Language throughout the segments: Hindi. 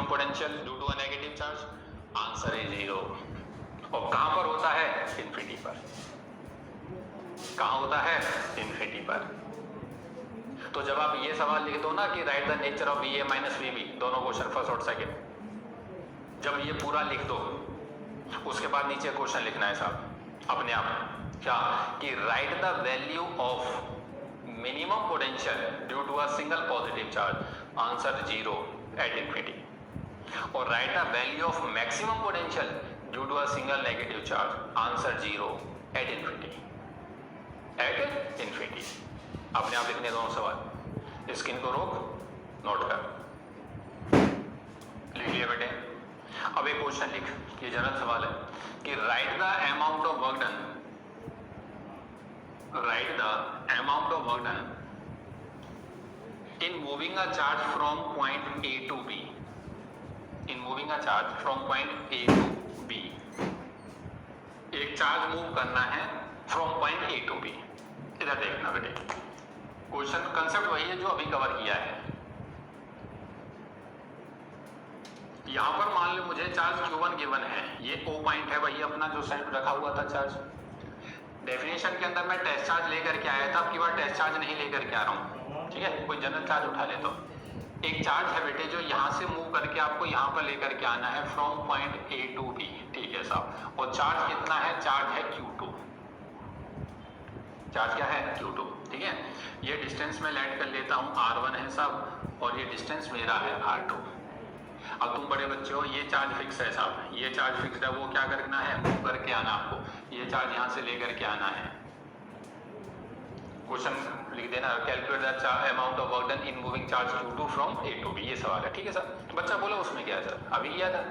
Maximum potential due to a negative charge, answer है 0। और कहां पर होता है? इन्फिनिटी पर। कहां होता है? इन्फिनिटी पर। तो जब आप ये सवाल लिख दो ना कि write the nature of VA minus VB, दोनों क्वेश्चन फर्स्ट और सेकेंड, जब ये पूरा लिख दो उसके बाद नीचे क्वेश्चन लिखना है साहब अपने आप, क्या कि write the value of minimum potential due to a single positive charge, answer 0 at infinity. और write the value of maximum potential due to a single negative charge, answer 0 at infinity. At infinity अपने आप लिखने दोनों सवाल, स्क्रीन को रोक, नोट कर, लिख लिया बेटे। अब एक क्वेश्चन लिख, ये जनरल सवाल है कि write the amount of work done, right the amount of work done in moving a charge from point A to B, in moving a charge from point A to B। एक चार्ज मूव करना है from point A to B। इधर देखना बेटे, क्वेश्चन कंसेप्ट वही है जो अभी कवर किया है। यहां पर मान लो मुझे चार्ज Q1 गिवन है, ये O पॉइंट है वही अपना जो साइड रखा हुआ था चार्ज। डेफिनेशन के अंदर मैं टेस्ट चार्ज लेकर के आया था, अब की बार टेस्ट चार्ज नहीं लेकर के आ रहा हूं, ठीक है, कोई जनरल चार्ज उठा ले। तो एक चार्ज है बेटे जो यहां से मूव करके आपको यहां पर लेकर के आना है from point A to B, ठीक है साहब। और चार्ज कितना है? चार्ज है Q2। चार्ज क्या है? Q2, ठीक है। ये डिस्टेंस में लेट कर लेता हूं, R1 है साहब, और ये डिस्टेंस मेरा है R2। अब तुम बड़े बच्चे हो, ये चार्ज फिक्स है साहब, ये चार्ज फिक्स है, वो क्या करना है? मूव करके आना आपको, ये चार्ज यहां से लेकर के आना है। क्वेश्चन लिख देना, calculate the amount of work done in moving charge Q2 from A to B, ये सवाल है, ठीक है सर। बच्चा बोला उसमें क्या है सर? अभी किया था।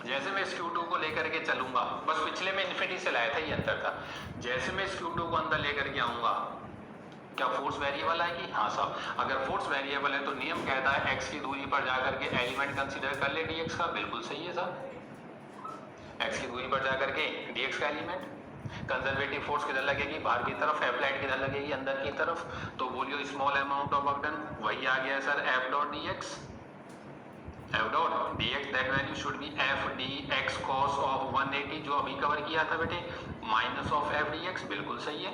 जैसे मैं इस Q2 को लेकर के चलूंगा, बस पिछले में इन्फिनिटी से लाया था, ये अंतर था। जैसे मैं इस Q2 को अंदर लेकर के आऊंगा, क्या फोर्स वेरिएबल आएगी? हाँ साहब। अगर फोर्स वेरिएबल है तो नियम कहता है x की दूरी पर जाकर के एलिमेंट कंसीडर कर ले dx का, बिल्कुल सही है साहब। x की दूरी पर जाकर के dx का एलिमेंट, कंजर्वेटिव फोर्स किधर लगेगी? बाहर की तरफ, एप्लाइड किधर लगेगी? अंदर की तरफ। तो बोलियो small amount of work done, वही आ गया sir F dot dx, F dot dx, that value should be F dx cos of 180 जो अभी कवर किया था बेटे, माइनस ऑफ F dx, बिल्कुल सही है।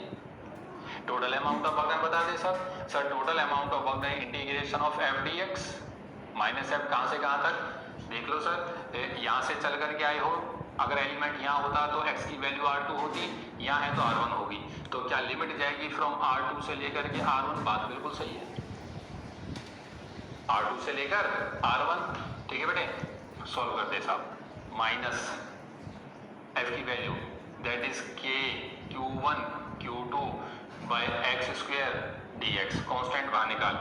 Total amount of work done बता दे sir total amount of work done integration of F dx minus F, कहां से कहां तक देख लो सर, यहां से चल करके आए हो, अगर एलिमेंट यहाँ होता तो x की वैल्यू R2 होती, यहाँ है तो R1 होगी, तो क्या लिमिट जाएगी फ्रॉम R2 से लेकर के R1? बात बिल्कुल सही है, R2 से लेकर R1, ठीक है बेटे। सॉल्व करते साहब, माइनस f की value that is k Q1 Q2 by x square dx, constant बाहर निकाल,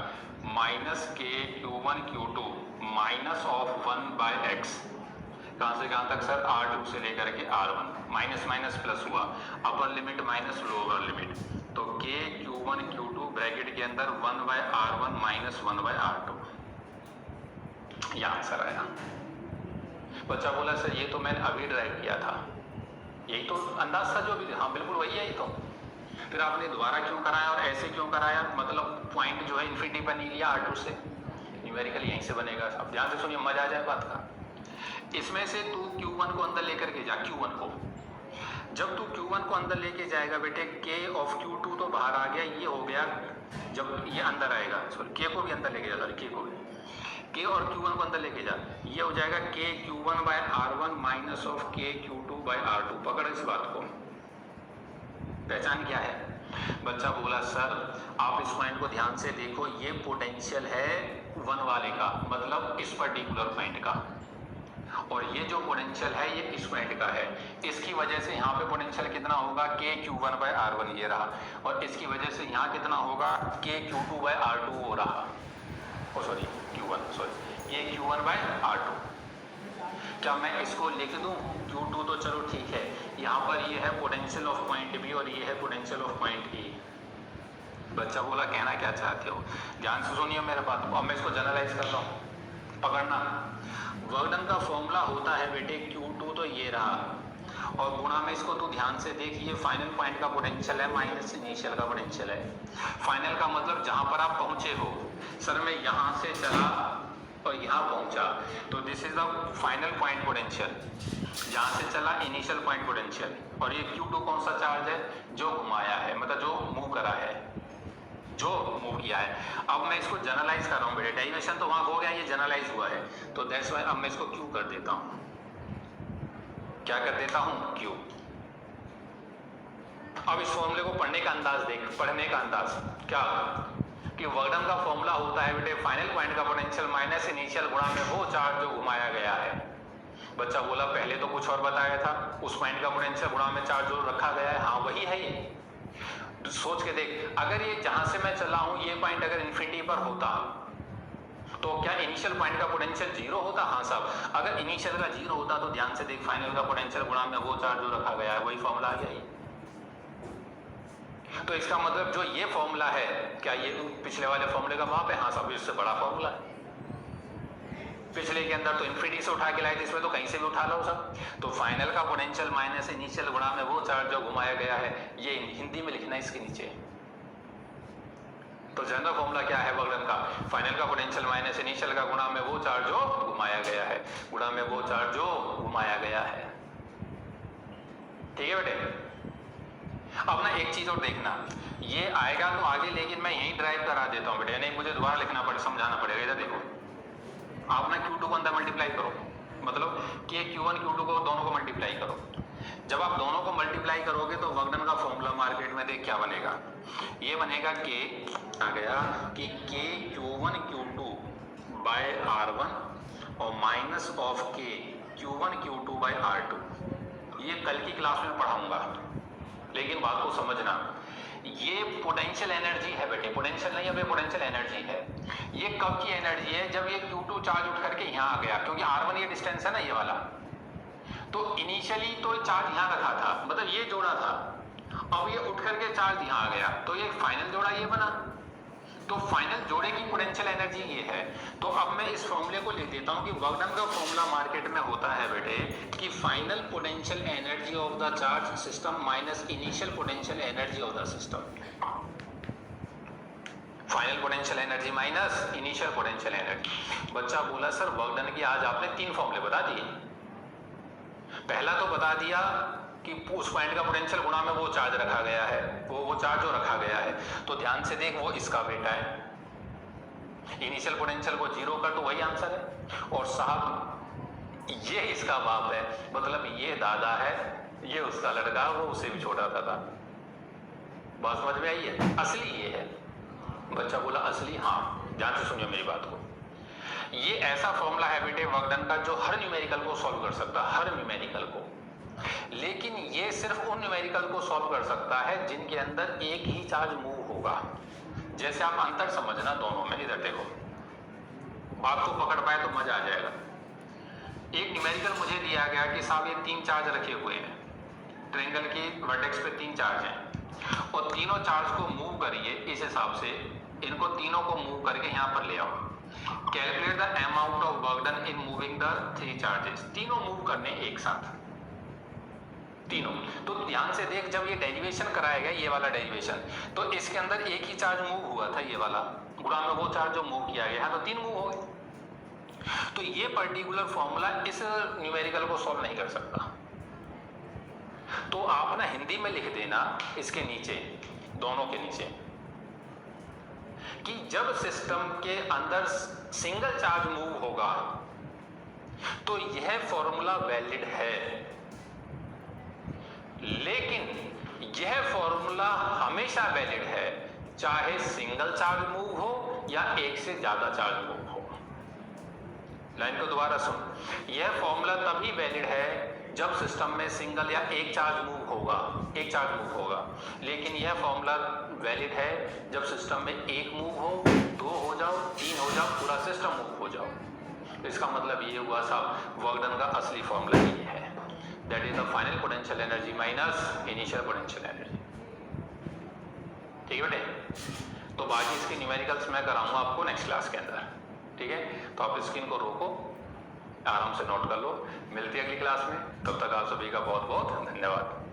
minus k Q1 Q2 minus of 1 by x, कहां से कहां तक सर? R2 से लेकर के R1, माइनस माइनस प्लस हुआ, upper limit minus lower limit, तो k Q1 Q2 ब्रैकेट के अंदर 1 bye R1 minus 1 bye R2, यह आंसर आया। बच्चा बोला सर ये तो मैंने अभी ड्राइव किया था, यही तो अंदाज था जो भी, हाँ बिल्कुल वही है, ये तो फिर आपने दोबारा क्यों कराया और ऐसे क्यों कराया? मतलब पॉइंट जो है इन्फिनिटी पर नहीं लिया R2 से, न्यूमेरिकल यहीं से बनेगा। अब ध्यान से सुनिए, मजा आ जाए बात का। इसमें से तू Q1 को अंदर लेकर के जा, Q1 को, जब तू Q1 को अंदर लेके जाएगा बेटे, K ऑफ Q2 तो बाहर आ गया, ये हो गया, जब ये अंदर आएगा, सॉरी K को भी अंदर लेके जा, सॉरी K को भी, K और Q1 को अंदर लेके जा, ये हो जाएगा K Q1 by R1 minus of K Q2 by R2। पकड़ इस बात को, पहचान क्या है? बच्चा बोला सर आप इस पॉइंट को ध्यान से देखो, ये पोटेंशियल है 1 वाले का, मतलब इस पर्टिकुलर पॉइंट का, और ये जो पोटेंशियल है ये इस पॉइंट का है। इसकी वजह से यहाँ पे पोटेंशियल कितना होगा? K Q1 बाय R1 ये रहा, और इसकी वजह से यहाँ कितना होगा? K Q2 बाय R2 हो रहा, ओ सॉरी Q1, सॉरी ये Q1 बाय R2। क्या मैं इसको लिख दूं Q2 तो चलो ठीक है, यहाँ पर ये है पोटेंशियल ऑफ पॉइंट B और ये है पोटेंशियल ऑफ पॉइंट E। बच्चा बोला कहना क्या चाहते हो? ध्यान से सुनिए मेरे बात को, अब मैं इसको जनरलाइज करता हूँ, पकड़ना। वर्क डन का फॉर्मूला होता है बेटे Q2 तो ये रहा, और गुणा में इसको तू ध्यान से देख, ये फाइनल पॉइंट का पोटेंशियल है माइनस इनिशियल का पोटेंशियल है। फाइनल का मतलब जहां पर आप पहुंचे हो। सर मैं यहां से चला और यहाँ पहुंचा, तो this is the final point potential, जहाँ से चला इनिशियल पॉइंट पोटेंशियल। और ये Q2 कौन सा चार्ज है? जो घुमाया है, मतलब जो मूव करा है, जो मूव किया है। अब मैं इसको जनरलाइज कर रहा हूँ बेटे, डेरिवेशन तो वहां हो गया, ये जनरलाइज हुआ है, तो दैट्स व्हाई अब मैं इसको Q कर देता हूँ। क्या कर देता हूँ? Q। अब इस फॉर्मूले को पढ़ने का अंदाज देख, पढ़ने का अंदाज क्या कि वर्क डन का फॉर्मूला होता है बेटे फाइनल पॉइंट का पोटेंशियल माइनस इनिशियल गुणा में वो चार्ज जो घुमाया गया है। बच्चा बोला पहले तो कुछ और बताया था, उस पॉइंट का पोटेंशियल गुणा में चार्ज जो रखा गया है। हाँ वही है ये। सोच के देख, अगर ये जहां से मैं चला हूं ये पॉइंट अगर इन्फिनिटी पर होता तो क्या इनिशियल पॉइंट का पोटेंशियल जीरो होता? हाँ साहब, अगर इनिशियल का जीरो होता तो ध्यान से देख फाइनल का पोटेंशियल गुणा में वो चार्ज जो रखा गया है, वही फॉर्मूला आ गया ये। तो इसका मतलब जो ये फॉर्मूला है, क्या ये पिछले वाले फॉर्मूले का माप है? हाँ साहब, इससे बड़ा फॉर्मूला है। पिछले के अंदर तो इन्फिनिटी से उठा के लाए थे, इसमें तो कहीं से भी उठा लो सब। तो फाइनल का पोटेंशियल माइनस इनिशियल गुणा में वो चार्ज जो घुमाया गया है, ये हिंदी में लिखना है इसके नीचे। तो जनरल फॉर्मूला क्या है वर्क डन का? फाइनल का पोटेंशियल माइनस इनिशियल का गुणा में वो चार्ज जो घुमाया गया है, गुणा में वो चार्ज जो घुमाया गया है। ठीक है बेटे। अब ना एक चीज और देखना, ये आएगा तो आगे, लेकिन मैं यहीं ड्राइव करा देता हूँ बेटे, नहीं मुझे दोबारा लिखना पड़े, समझाना पड़ेगा। इधर देखो, आप ना Q2 को अंदर मल्टीप्लाई करो, मतलब कि Q1 Q2 को दोनों को मल्टीप्लाई करो। जब आप दोनों को मल्टीप्लाई करोगे तो वर्क डन का फॉर्मूला मार्केट में देख क्या बनेगा, ये बनेगा K आ गया कि K Q1 Q2 bye R1 और minus of K Q1 Q2 by R2। ये कल की क्लास में पढ़ाऊंगा, लेकिन बात को समझना, ये पोटेंशियल एनर्जी है बेटे, पोटेंशियल नहीं, अब ये पोटेंशियल एनर्जी है। ये कब की एनर्जी है? जब ये Q2 चार्ज उठ करके यहाँ आ गया, क्योंकि R1 ये डिस्टेंस है ना ये वाला, तो इनिशियली तो चार्ज यहाँ रखा था, मतलब ये जोड़ा था, अब ये उठ करके चार्ज यहाँ आ गया, तो ये फाइनल जोड़ा ये बना। तो फाइनल जोड़े की पोटेंशियल एनर्जी ये है। तो अब मैं इस फॉर्मूले को लिख देता हूँ कि वर्क डन का फॉर्मूला मार्केट में होता है बेटे कि final potential energy of the charge system minus initial potential energy of the system. Final potential energy minus initial potential energy. बच्चा बोला सर वर्क डन की आज आपने 3 फॉर्मूले बता दिए। पहला तो बता दिया कि उस पॉइंट का पोटेंशियल गुणा में वो चार्ज रखा गया है, वो चार्ज जो रखा गया है, तो ध्यान से देख वो इसका बेटा है। इनिशियल पोटेंशियल को 0 कर तो वही आंसर है। और साहब ये इसका बाप है, मतलब ये दादा है, ये उसका लड़का, वो उससे भी छोटा था। बात समझ में आई है? असली ये है। बच्चा बोला असली? हाँ, ध्यान से सुनिए मेरी बात को। ये ऐसा फॉर्मूला है बेटे वर्क डन का जो हर न्यूमेरिकल को सॉल्व कर सकता है, हर न्यूमेरिकल को। लेकिन ये सिर्फ उन न्यूमेरिकल को सॉल्व कर सकता है जिनके अंदर एक ही चार्ज मूव होगा। जैसे आप अंतर समझना दोनों में, इधर देखो, बात को पकड़ पाए तो मजा आ जाएगा। एक न्यूमेरिकल मुझे दिया गया कि साहब ये 3 चार्ज रखे हुए हैं, ट्रायंगल के वर्टेक्स पे 3 चार्ज हैं, और तीनों चार्ज को मूव करिए इस हिसाब से, इनको तीनों को मूव करके यहां पर ले आओ। Calculate the amount of work done in moving the 3 charges. तीनों मूव करने एक साथ, तीनों। तो ध्यान से देख, जब ये डेरिवेशन कराएगा, ये वाला डेरिवेशन, तो इसके अंदर एक ही चार्ज मूव हुआ था, ये वाला, गुणा में वो चार्ज जो मूव किया गया है, तो 3 मूव हो गए। तो ये पर्टिकुलर फॉर्मूला इस न्यूमेरिकल को सॉल्व नहीं कर सकता। तो आप ना हिंदी में लिख देना इसके नीचे, दोनों के नीचे, कि जब सिस्टम के अंदर सिंगल चार्ज मूव होगा तो यह फॉर्मूला वैलिड है, लेकिन यह फॉर्मूला हमेशा वैलिड है चाहे सिंगल चार्ज मूव हो या एक से ज्यादा चार्ज मूव हो। लाइन को दोबारा सुन, यह फॉर्मूला तभी वैलिड है जब सिस्टम में सिंगल या एक चार्ज मूव होगा, एक चार्ज मूव होगा, लेकिन यह फॉर्मूला वैलिड है जब सिस्टम में एक मूव हो, 2 हो जाओ, 3 हो जाओ, पूरा सिस्टम मूव हो जाओ। तो इसका मतलब ये हुआ साहब वर्क डन का असली फॉर्मूला ये है, that is the final potential energy minus initial potential energy. ठीक है बेटे? तो बाकी इसके न्यूमेरिकल्स मैं कराऊंगा आपको नेक्स्ट क्लास के अंदर। ठीक है? तो आप स्क्रीन को रोको, आराम से नोट कर लो। मिलती है अगली क्लास में, तब तक आप सभी का बहुत बहुत धन्यवाद।